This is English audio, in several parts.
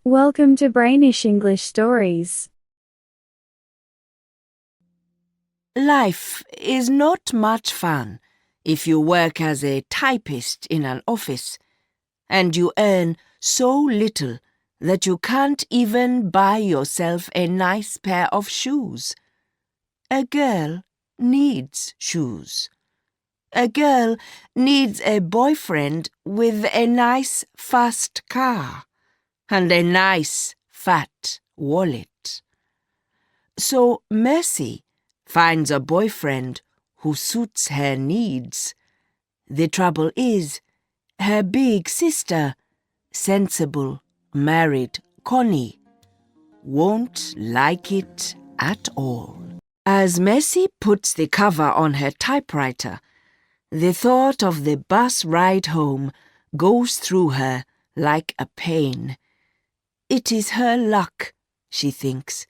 Welcome to Brainish English Stories. Life is not much fun if you work as a typist in an office and you earn so little that you can't even buy yourself a nice pair of shoes. A girl needs shoes. A girl needs a boyfriend with a nice fast car and a nice fat wallet. So Mercy finds a boyfriend who suits her needs. The trouble is, her big sister, sensible, married Connie, won't like it at all. As Mercy puts the cover on her typewriter, the thought of the bus ride home goes through her like a pain. It is her luck, she thinks.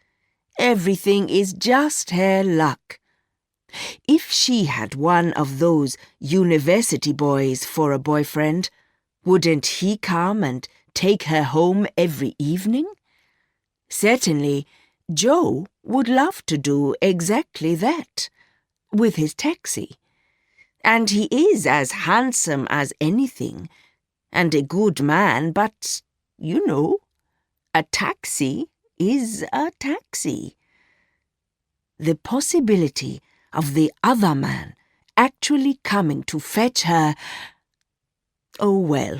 Everything is just her luck. If she had one of those university boys for a boyfriend, wouldn't he come and take her home every evening? Certainly, Joe would love to do exactly that with his taxi. And he is as handsome as anything, and a good man, but, you know, a taxi is a taxi. The possibility of the other man actually coming to fetch her, oh well.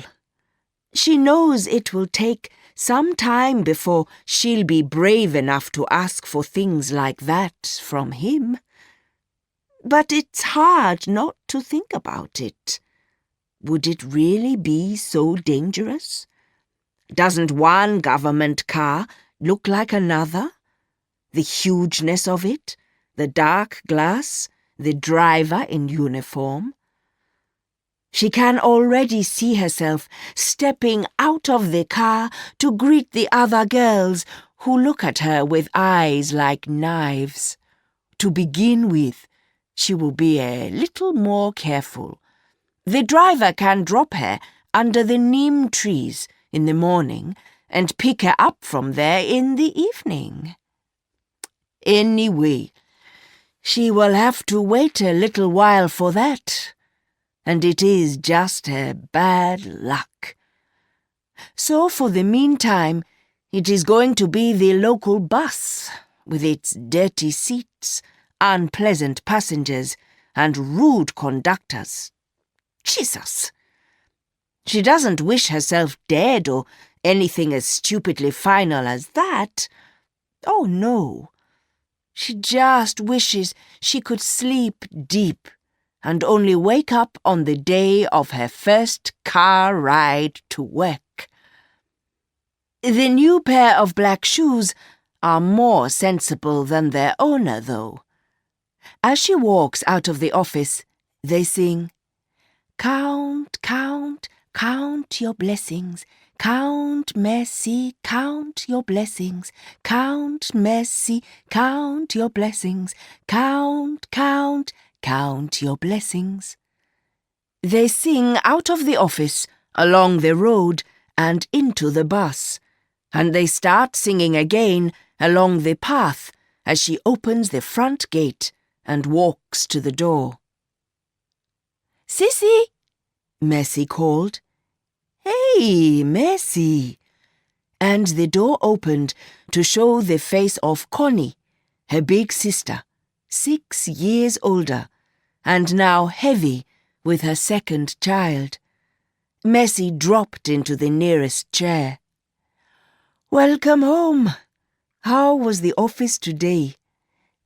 She knows it will take some time before she'll be brave enough to ask for things like that from him. But it's hard not to think about it. Would it really be so dangerous? Doesn't one government car look like another? The hugeness of it, the dark glass, the driver in uniform. She can already see herself stepping out of the car to greet the other girls who look at her with eyes like knives. To begin with, she will be a little more careful. The driver can drop her under the neem trees in the morning and pick her up from there in the evening. Anyway, she will have to wait a little while for that, and it is just her bad luck. So for the meantime, it is going to be the local bus, with its dirty seats, unpleasant passengers, and rude conductors. Jesus! She doesn't wish herself dead or anything as stupidly final as that. Oh, no. She just wishes she could sleep deep and only wake up on the day of her first car ride to work. The new pair of black shoes are more sensible than their owner, though. As she walks out of the office, they sing, "Count, count, count your blessings. Count, Mercy, count your blessings. Count, Mercy, count your blessings. Count, count, count your blessings." They sing out of the office, along the road, and into the bus, and they start singing again along the path as she opens the front gate and walks to the door. "Sissy," Mercy called. "Hey, Mercy!" And the door opened to show the face of Connie, her big sister, 6 years older, and now heavy with her second child. Mercy dropped into the nearest chair. "Welcome home. How was the office today?"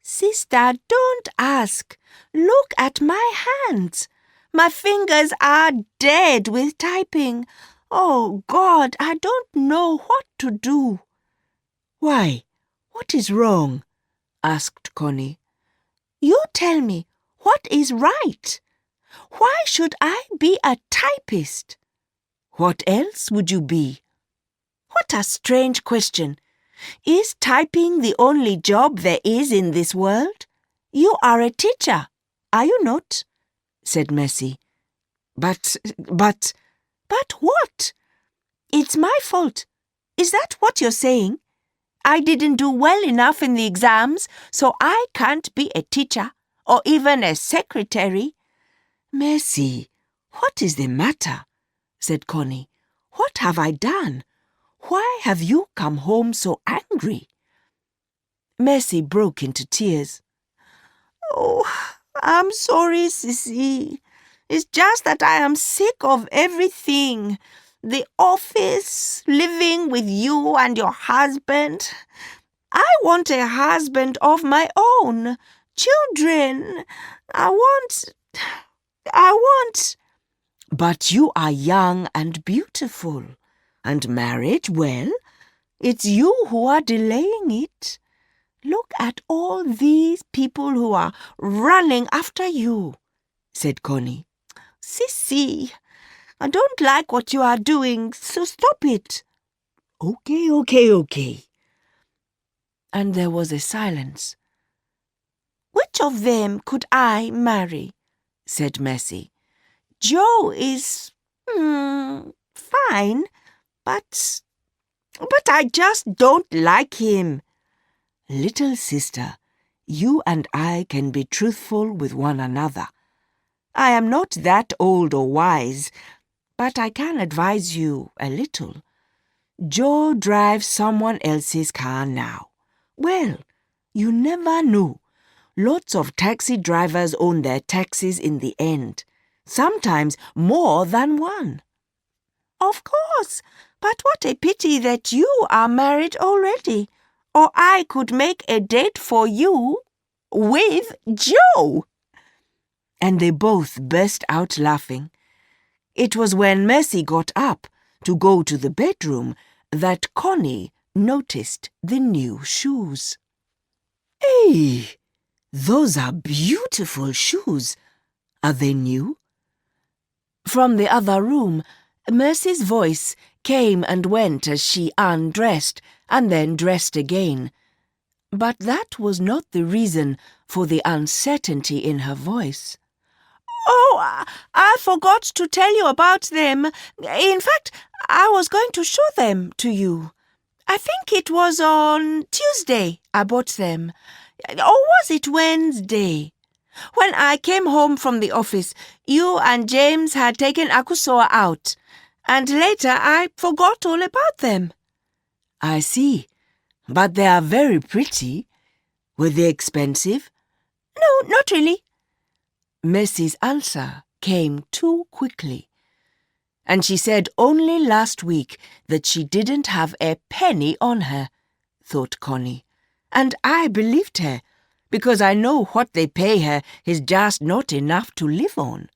"Sister, don't ask. Look at my hands. My fingers are dead with typing. Oh, God, I don't know what to do." "Why, what is wrong?" asked Connie. "You tell me, what is right? Why should I be a typist?" "What else would you be?" "What a strange question. Is typing the only job there is in this world? You are a teacher, are you not?" said Mercy. But what? It's my fault. Is that what you're saying? I didn't do well enough in the exams, so I can't be a teacher or even a secretary. Mercy, what is the matter? Said Connie. What have I done? Why have you come home so angry? Mercy broke into tears. Oh, I'm sorry, Sissy. It's just that I am sick of everything. The office, living with you and your husband. I want a husband of my own. Children. I want... But you are young and beautiful. And marriage, well, it's you who are delaying it. Look at all these people who are running after you, said Connie. Sissy, I don't like what you are doing, so stop it. Okay. And there was a silence. Which of them could I marry? Said Mercy. Joe is, fine, but I just don't like him. Little sister, you and I can be truthful with one another. I am not that old or wise, but I can advise you a little. Joe drives someone else's car now. Well, you never know. Lots of taxi drivers own their taxis in the end. Sometimes more than one. Of course, but what a pity that you are married already. Or I could make a date for you with Joe. And they both burst out laughing. It was when Mercy got up to go to the bedroom that Connie noticed the new shoes. Hey, those are beautiful shoes. Are they new? From the other room, Mercy's voice came and went as she undressed and then dressed again. But that was not the reason for the uncertainty in her voice. Oh, I forgot to tell you about them. In fact, I was going to show them to you. I think it was on Tuesday I bought them. Or was it Wednesday? When I came home from the office, you and James had taken Akusoa out, and later I forgot all about them. I see. But they are very pretty. Were they expensive? No, not really. Mercy's answer came too quickly. And she said only last week that she didn't have a penny on her, thought Connie. And I believed her, because I know what they pay her is just not enough to live on.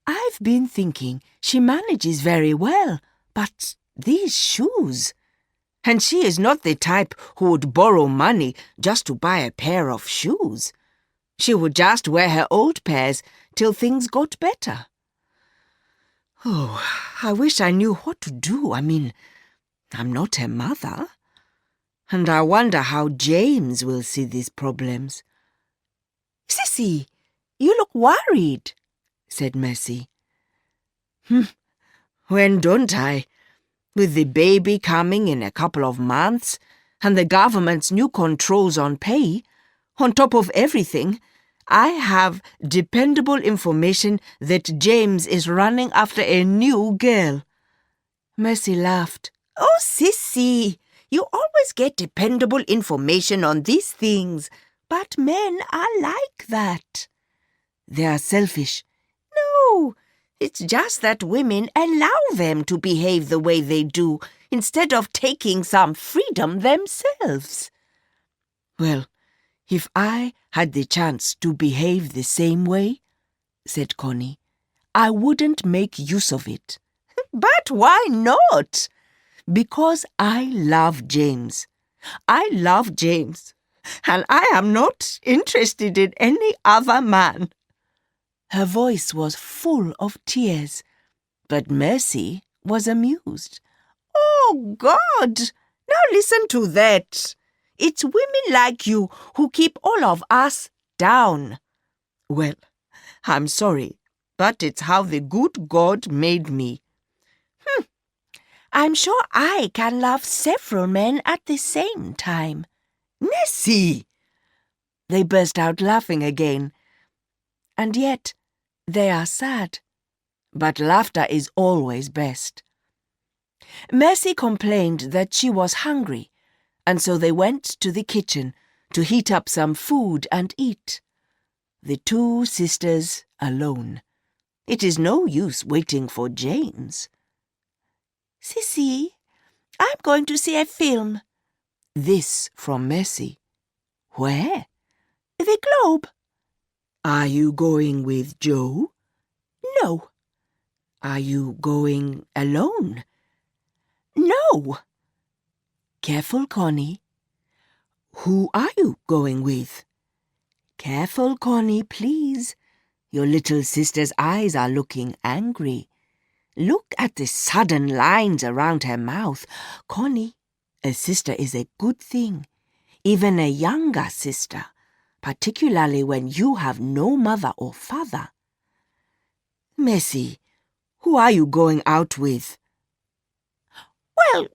I've been thinking she manages very well, but these shoes... And she is not the type who would borrow money just to buy a pair of shoes. She would just wear her old pairs till things got better. Oh, I wish I knew what to do. I mean, I'm not her mother. And I wonder how James will see these problems. Sissy, you look worried, said Mercy. When don't I? With the baby coming in a couple of months and the government's new controls on pay, on top of everything, I have dependable information that James is running after a new girl. Mercy laughed. Oh, Sissy, you always get dependable information on these things, but men are like that. They are selfish. No. It's just that women allow them to behave the way they do instead of taking some freedom themselves. Well, if I had the chance to behave the same way, said Connie, I wouldn't make use of it. But why not? Because I love James. I love James, and I am not interested in any other man. Her voice was full of tears, but Mercy was amused. Oh, God! Now listen to that. It's women like you who keep all of us down. Well, I'm sorry, but it's how the good God made me. I'm sure I can love several men at the same time. Nessie! They burst out laughing again. And yet, they are sad. But laughter is always best. Mercy complained that she was hungry, and so they went to the kitchen to heat up some food and eat. The two sisters alone. It is no use waiting for James. Sissy, I'm going to see a film. This from Mercy. Where? The Globe. Are you going with Joe? No. Are you going alone? No. Careful, Connie. Who are you going with? Careful, Connie, please. Your little sister's eyes are looking angry. Look at the sudden lines around her mouth. Connie, a sister is a good thing, even a younger sister, particularly when you have no mother or father. Mercy, who are you going out with? Well,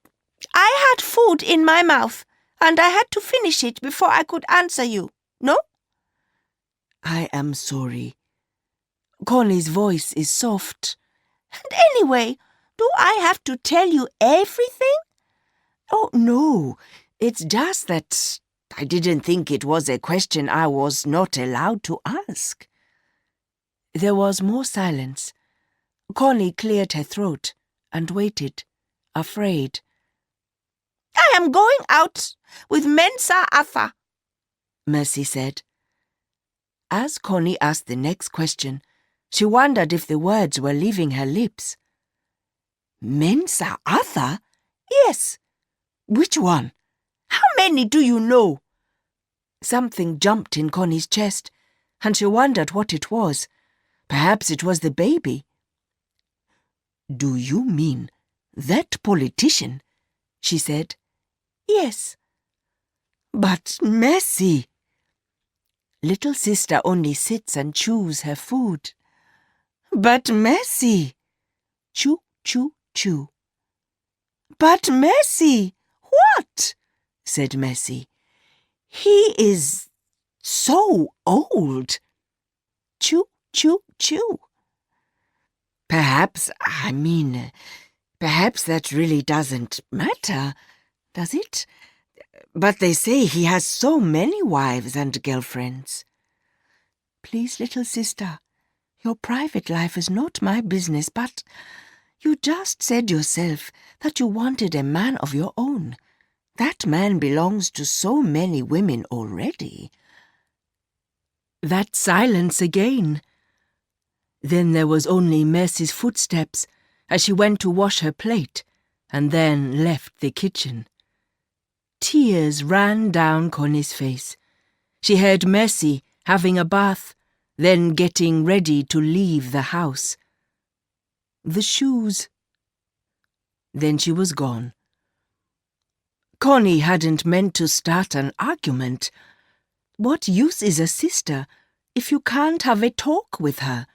I had food in my mouth, and I had to finish it before I could answer you, no? I am sorry. Connie's voice is soft. And anyway, do I have to tell you everything? Oh, no. It's just that I didn't think it was a question I was not allowed to ask. There was more silence. Connie cleared her throat and waited, afraid. I am going out with Mensa Arthur, Mercy said. As Connie asked the next question, she wondered if the words were leaving her lips. Mensa Arthur? Yes. Which one? How many do you know? Something jumped in Connie's chest, and she wondered what it was. Perhaps it was the baby. Do you mean that politician? She said. Yes. But Mercy. Little sister only sits and chews her food. But Mercy. Chew, chew, chew. But Mercy. What? Said Mercy. He is so old. Chew, chew, chew. Perhaps that really doesn't matter, does it? But they say he has so many wives and girlfriends. Please, little sister, your private life is not my business, but you just said yourself that you wanted a man of your own. That man belongs to so many women already. That silence again. Then there was only Mercy's footsteps as she went to wash her plate and then left the kitchen. Tears ran down Connie's face. She heard Mercy having a bath, then getting ready to leave the house. The shoes. Then she was gone. Connie hadn't meant to start an argument. What use is a sister if you can't have a talk with her?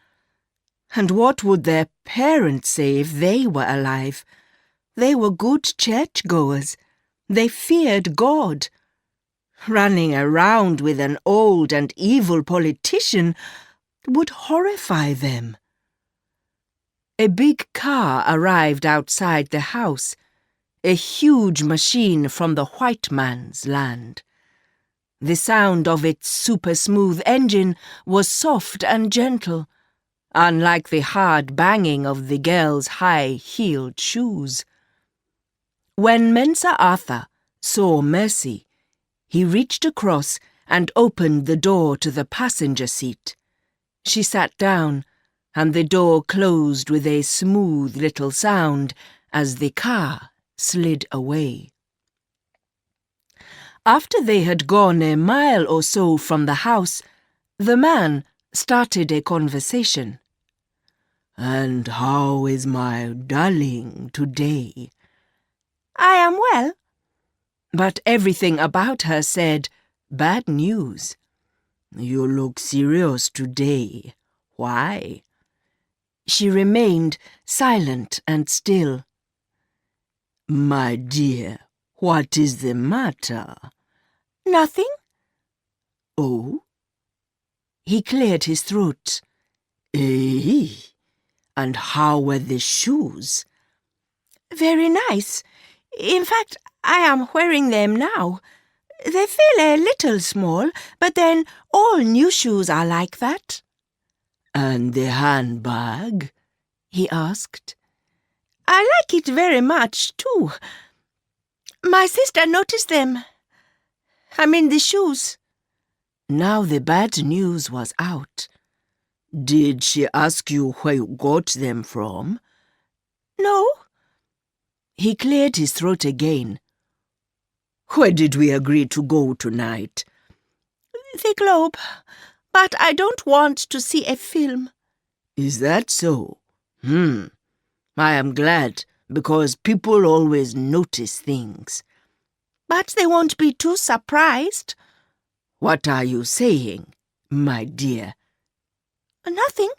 And what would their parents say if they were alive? They were good churchgoers. They feared God. Running around with an old and evil politician would horrify them. A big car arrived outside the house, a huge machine from the white man's land. The sound of its super-smooth engine was soft and gentle, unlike the hard banging of the girl's high-heeled shoes. When Mensa Arthur saw Mercy, he reached across and opened the door to the passenger seat. She sat down, and the door closed with a smooth little sound as the car slid away. After they had gone a mile or so from the house, the man started a conversation. "And how is my darling today?" "I am well." But everything about her said, "Bad news." "You look serious today. Why?" She remained silent and still. My dear, what is the matter? Nothing. Oh? He cleared his throat. Eh? And how were the shoes? Very nice. In fact, I am wearing them now. They feel a little small, but then all new shoes are like that. And the handbag? He asked. I like it very much, too. My sister noticed them. I mean the shoes. Now the bad news was out. Did she ask you where you got them from? No. He cleared his throat again. Where did we agree to go tonight? The Globe. But I don't want to see a film. Is that so? I am glad, because people always notice things. But they won't be too surprised. What are you saying, my dear? Nothing.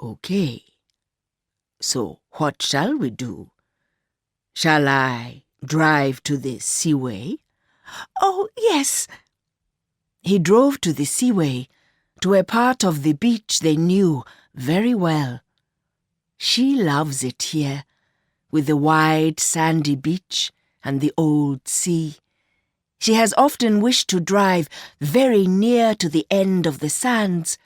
Okay. So what shall we do? Shall I drive to the seaway? Oh, yes. He drove to the seaway, to a part of the beach they knew very well. She loves it here, with the wide sandy beach and the old sea. She has often wished to drive very near to the end of the sands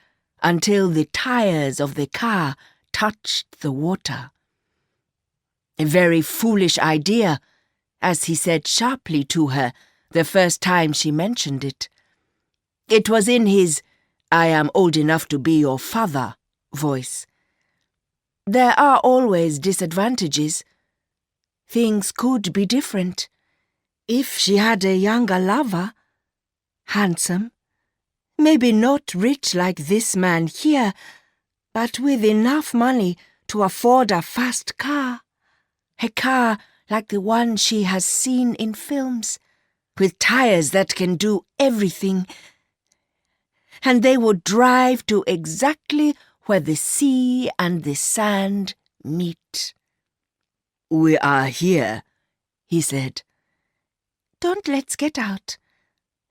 until the tires of the car touched the water. A very foolish idea, as he said sharply to her the first time she mentioned it. It was in his "I am old enough to be your father" voice. There are always disadvantages. Things could be different. If she had a younger lover, handsome, maybe not rich like this man here, but with enough money to afford a fast car. A car like the one she has seen in films, with tires that can do everything. And they would drive to exactly where the sea and the sand meet. We are here, he said. Don't let's get out.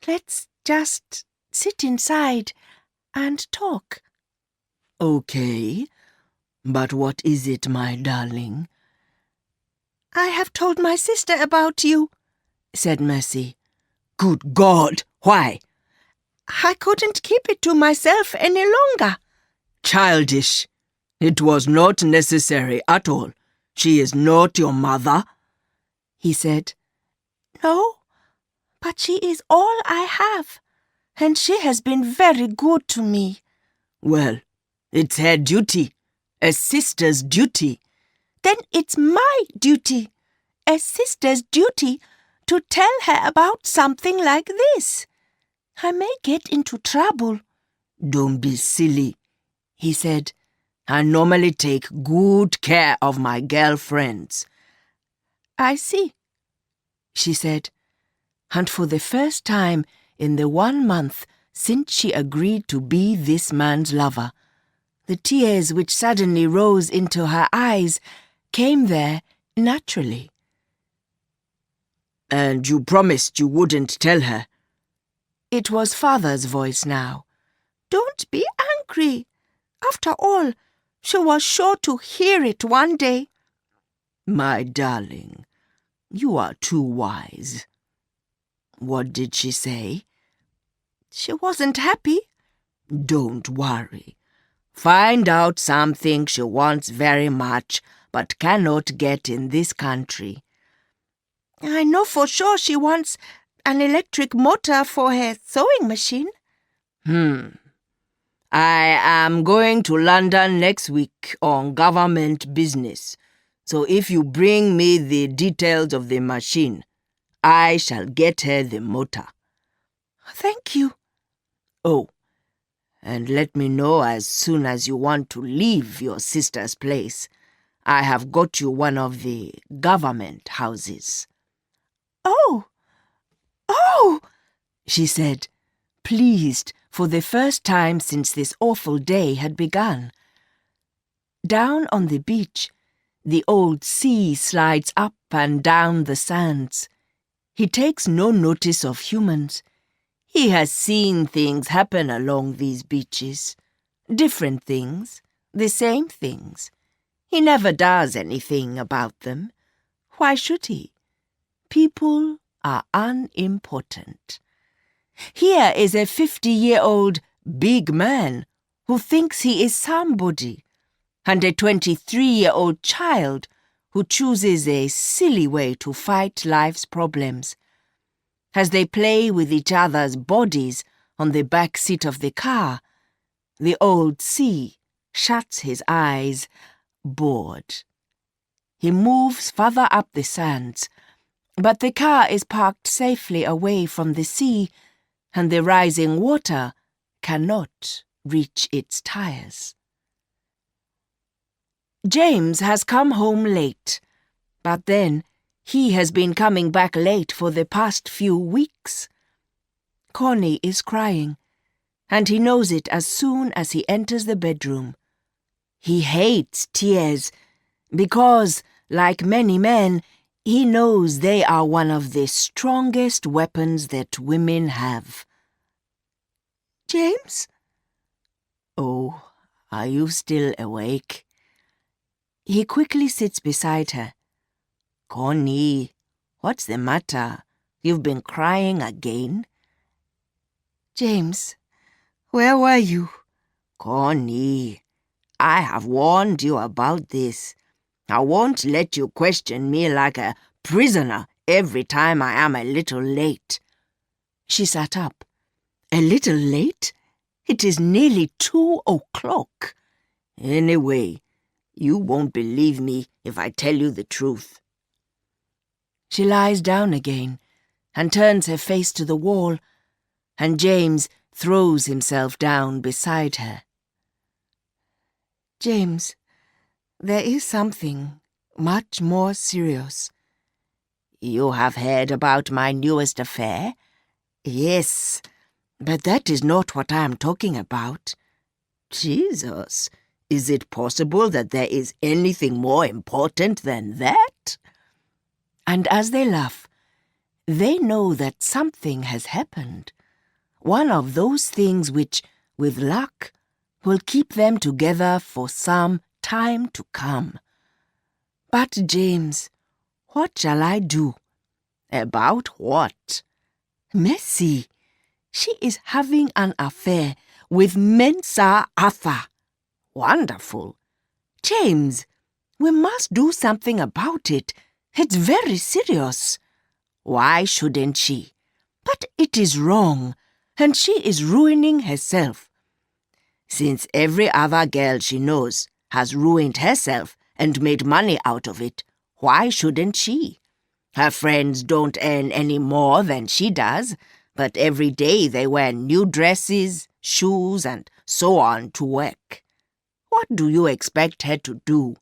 Let's just sit inside and talk. Okay, but what is it, my darling? I have told my sister about you, said Mercy. Good God, why? I couldn't keep it to myself any longer. Childish. It was not necessary at all. She is not your mother, he said. No, but she is all I have, and she has been very good to me. Well, it's her duty, a sister's duty. Then it's my duty, a sister's duty, to tell her about something like this. I may get into trouble. Don't be silly, he said. I normally take good care of my girlfriends. I see, she said. And for the first time in the 1 month since she agreed to be this man's lover, the tears which suddenly rose into her eyes came there naturally. And you promised you wouldn't tell her. It was Father's voice now. Don't be angry. After all, she was sure to hear it one day. My darling, you are too wise. What did she say? She wasn't happy. Don't worry. Find out something she wants very much but cannot get in this country. I know for sure she wants an electric motor for her sewing machine. I am going to London next week on government business, so if you bring me the details of the machine, I shall get her the motor. Thank you. Oh, and let me know as soon as you want to leave your sister's place. I have got you one of the government houses. Oh, she said, pleased for the first time since this awful day had begun. Down on the beach, the old sea slides up and down the sands. He takes no notice of humans. He has seen things happen along these beaches. Different things, the same things. He never does anything about them. Why should he? People are unimportant. Here is a 50-year-old big man who thinks he is somebody, and a 23-year-old child who chooses a silly way to fight life's problems. As they play with each other's bodies on the back seat of the car, the old sea shuts his eyes, bored. He moves further up the sands, but the car is parked safely away from the sea, and the rising water cannot reach its tires. James has come home late, but then he has been coming back late for the past few weeks. Connie is crying, and he knows it as soon as he enters the bedroom. He hates tears because, like many men, he knows they are one of the strongest weapons that women have. James? Oh, are you still awake? He quickly sits beside her. Connie, what's the matter? You've been crying again? James, where were you? Connie, I have warned you about this. I won't let you question me like a prisoner every time I am a little late. She sat up. A little late? It is nearly 2 o'clock. Anyway, you won't believe me if I tell you the truth. She lies down again and turns her face to the wall, and James throws himself down beside her. James, there is something much more serious. You have heard about my newest affair? Yes, but that is not what I am talking about. Jesus, is it possible that there is anything more important than that? And as they laugh, they know that something has happened. One of those things which, with luck, will keep them together for some time to come. But, James, what shall I do? About what? Messie, she is having an affair with Mensa Arthur. Wonderful. James, we must do something about it. It's very serious. Why shouldn't she? But it is wrong, and she is ruining herself. Since every other girl she knows has ruined herself and made money out of it, why shouldn't she? Her friends don't earn any more than she does, but every day they wear new dresses, shoes, and so on to work. What do you expect her to do?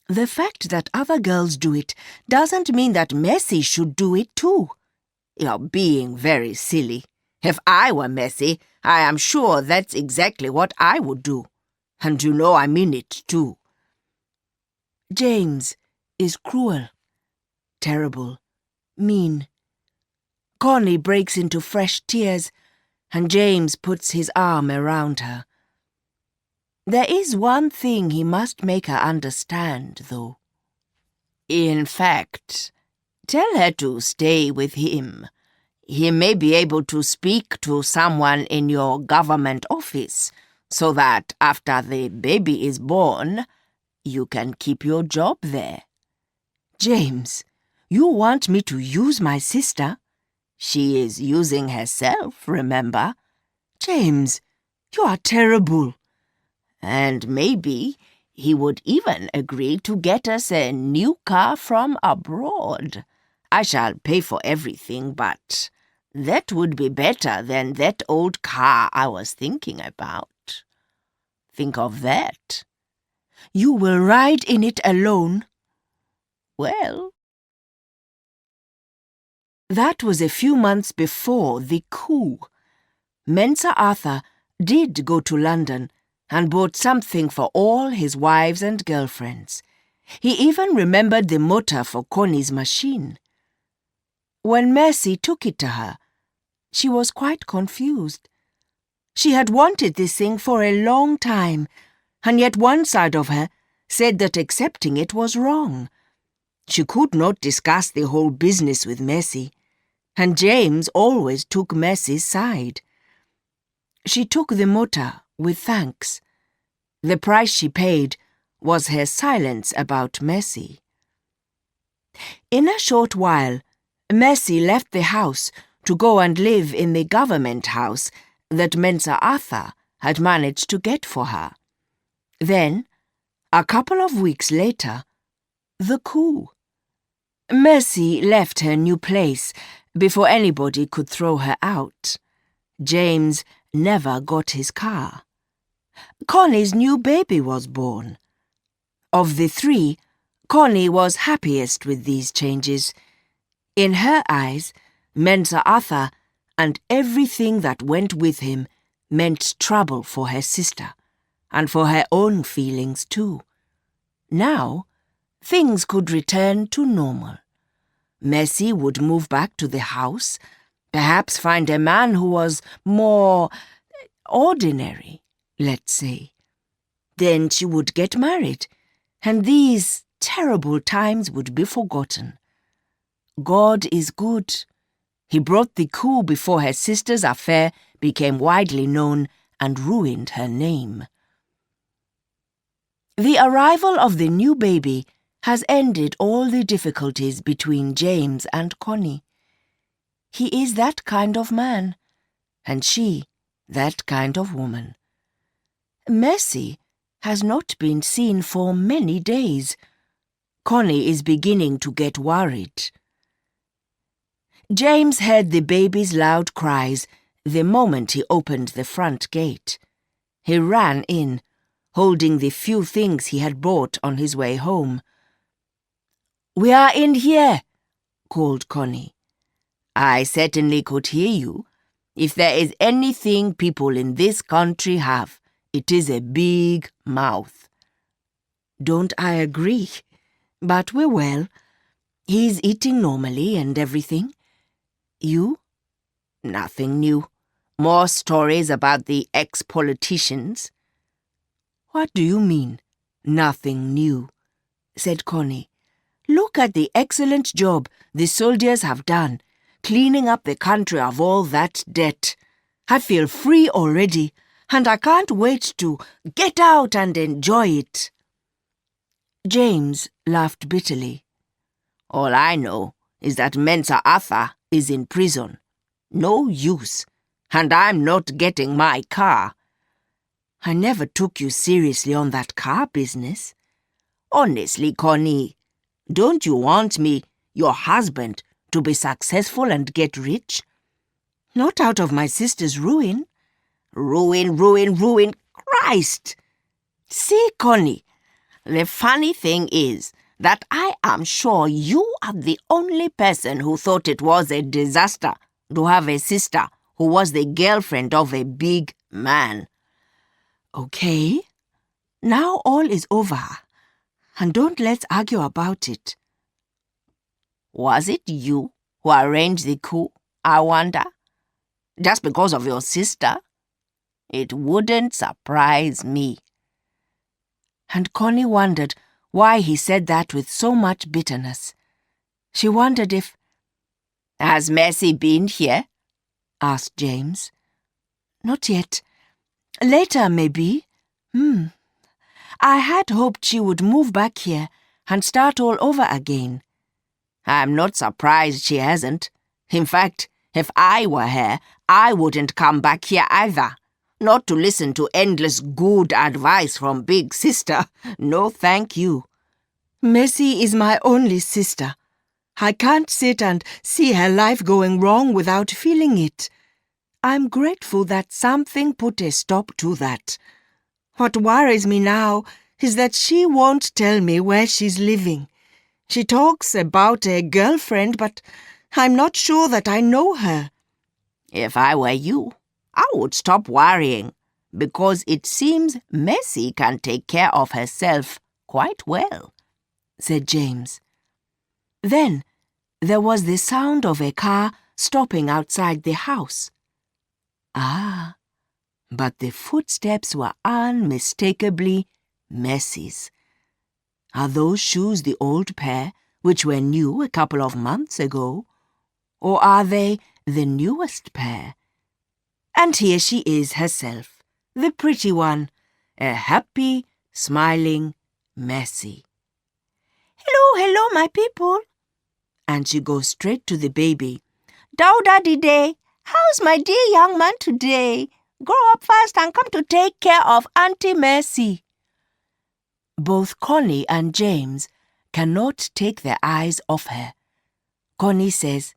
The fact that other girls do it doesn't mean that Messie should do it too. You're being very silly. If I were Messie, I am sure that's exactly what I would do. And you know I mean it too. James is cruel, terrible, mean. Connie breaks into fresh tears, and James puts his arm around her. There is one thing he must make her understand, though. In fact, tell her to stay with him. He may be able to speak to someone in your government office, so that after the baby is born, you can keep your job there. James, you want me to use my sister? She is using herself, remember? James, you are terrible. And maybe he would even agree to get us a new car from abroad. I shall pay for everything, but that would be better than that old car I was thinking about. Think of that. You will ride in it alone. Well, that was a few months before the coup. Mensa Arthur did go to London and bought something for all his wives and girlfriends. He even remembered the motor for Connie's machine. When Mercy took it to her, she was quite confused. She had wanted this thing for a long time, and yet one side of her said that accepting it was wrong. She could not discuss the whole business with Mercy, and James always took Mercy's side. She took the motor with thanks. The price she paid was her silence about Mercy. In a short while, Mercy left the house to go and live in the government house that Mensa Arthur had managed to get for her. Then, a couple of weeks later, the coup. Mercy left her new place before anybody could throw her out. James never got his car. Connie's new baby was born. Of the three, Connie was happiest with these changes. In her eyes, Mensa Arthur and everything that went with him meant trouble for her sister, and for her own feelings too. Now, things could return to normal. Mercy would move back to the house, perhaps find a man who was more ordinary, let's say. Then she would get married, and these terrible times would be forgotten. God is good. He brought the coup before her sister's affair became widely known and ruined her name. The arrival of the new baby has ended all the difficulties between James and Connie. He is that kind of man, and she that kind of woman. Mercy has not been seen for many days. Connie is beginning to get worried. James heard the baby's loud cries the moment he opened the front gate. He ran in, holding the few things he had bought on his way home. "We are in here," called Connie. "I certainly could hear you. If there is anything people in this country have, it is a big mouth." "Don't I agree? But we're well. He's eating normally and everything. You?" "Nothing new. More stories about the ex-politicians." "What do you mean, nothing new?" said Connie. "Look at the excellent job the soldiers have done, cleaning up the country of all that debt. I feel free already, and I can't wait to get out and enjoy it." James laughed bitterly. "All I know is that Mensa Arthur is in prison. No use. And I'm not getting my car." "I never took you seriously on that car business." "Honestly, Connie, don't you want me, your husband, to be successful and get rich?" "Not out of my sister's ruin." "Ruin, ruin, ruin, Christ!" "See, Connie, the funny thing is that I am sure you are the only person who thought it was a disaster to have a sister who was the girlfriend of a big man." "Okay, now all is over, and don't let's argue about it." "Was it you who arranged the coup, I wonder? Just because of your sister? It wouldn't surprise me." And Connie wondered why he said that with so much bitterness. She wondered if... "Has Mercy been here?" asked James. "Not yet. Later, maybe. I had hoped she would move back here and start all over again." "I'm not surprised she hasn't. In fact, if I were her, I wouldn't come back here either. Not to listen to endless good advice from Big Sister. No, thank you." Mercy is my only sister. I can't sit and see her life going wrong without feeling it. I'm grateful that something put a stop to that. What worries me now is that she won't tell me where she's living. She talks about a girlfriend, but I'm not sure that I know her. If I were you, I would stop worrying, because it seems Mercy can take care of herself quite well. said James. Then there was the sound of a car stopping outside the house. Ah, but the footsteps were unmistakably Messie's. Are those shoes the old pair, which were new a couple of months ago? Or are they the newest pair? And here she is herself, the pretty one, a happy, smiling Messie. "Hello, hello, my people." And she goes straight to the baby. "Dow daddy day, how's my dear young man today? Grow up fast and come to take care of Auntie Messie." Both Connie and James cannot take their eyes off her. Connie says,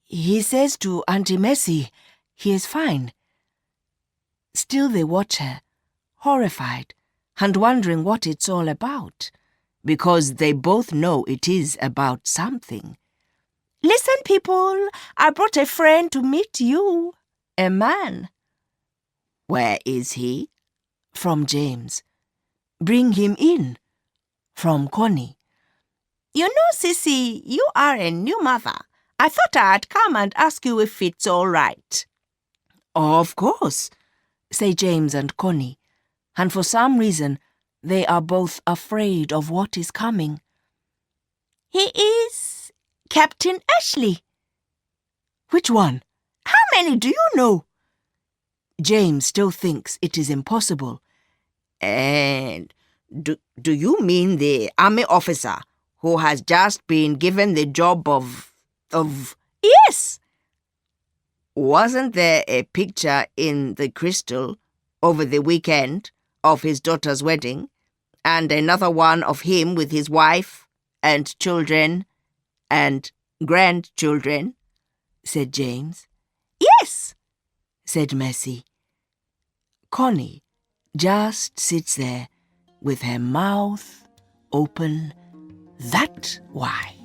"He says to Auntie Messie, he is fine." Still they watch her, horrified and wondering what it's all about, because they both know it is about something. "Listen, people, I brought a friend to meet you, a man." "Where is he?" from James. "Bring him in," from Connie. "You know, Sissy, you are a new mother. I thought I'd come and ask you if it's all right." "Of course," say James and Connie, and for some reason they are both afraid of what is coming. "He is Captain Ashley." "Which one?" "How many do you know?" James still thinks it is impossible. "And do you mean the army officer who has just been given the job of... "Yes." "Wasn't there a picture in the Crystal over the weekend of his daughter's wedding, and another one of him with his wife and children and grandchildren?" said James. "Yes," said Messie. Connie just sits there with her mouth open that wide.